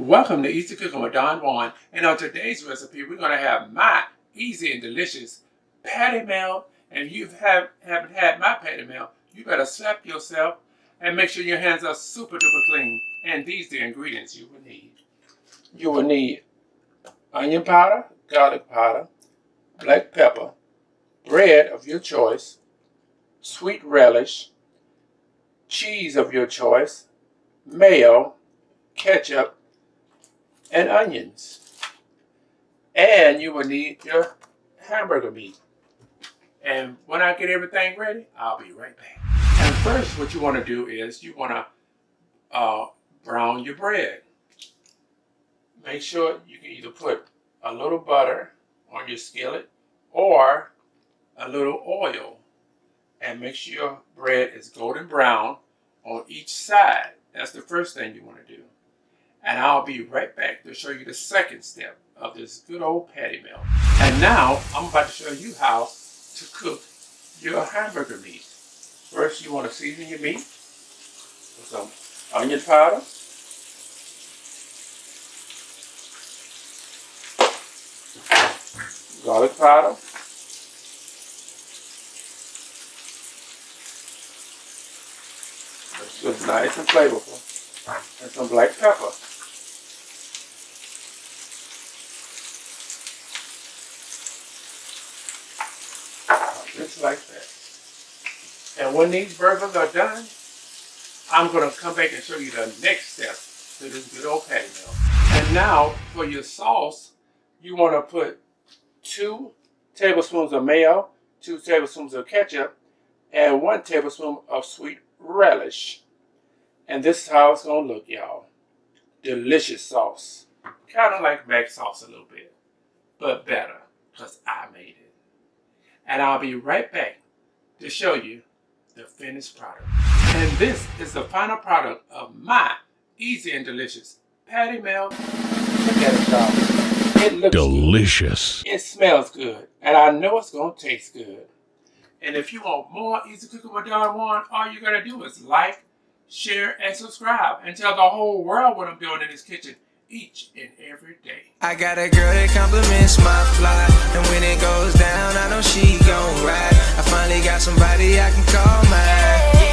Welcome to Easy Cooking with JUAN. And on today's recipe, we're going to have my easy and delicious patty melt. And if you haven't had my patty melt, you better slap yourself and make sure your hands are super duper clean. And these are the ingredients you will need. You will need onion powder, garlic powder, black pepper, bread of your choice, sweet relish, cheese of your choice, mayo, ketchup, and onions. And you will need your hamburger meat. And when I get everything ready, I'll be right back. And first, what you want to do is you want to brown your bread. Make sure you can either put a little butter on your skillet or a little oil. And make sure your bread is golden brown on each side. That's the first thing you want to do. And I'll be right back to show you the second step of this good old patty melt. And now I'm about to show you how to cook your hamburger meat. First, you want to season your meat with some onion powder, garlic powder, that's good, nice and flavorful, and some black pepper. Just like that. And when these burgers are done, I'm going to come back and show you the next step to this good old patty melt. And now for your sauce, you want to put 2 tablespoons of mayo, 2 tablespoons of ketchup, and 1 tablespoon of sweet relish. And this is how it's going to look, y'all. Delicious sauce. Kind of like mac sauce a little bit, but better because I made it. And I'll be right back to show you the finished product. And this is the final product of my easy and delicious patty melt. Look at it, y'all. It looks delicious. Good. It smells good. And I know it's going to taste good. And if you want more Easy Cooking with JUAN, all you got to do is like, share, and subscribe. And tell the whole world what I'm doing in this kitchen each and every day. I got a girl that compliments my fly, and when it goes down, I know she gon' ride. I finally got somebody I can call mine.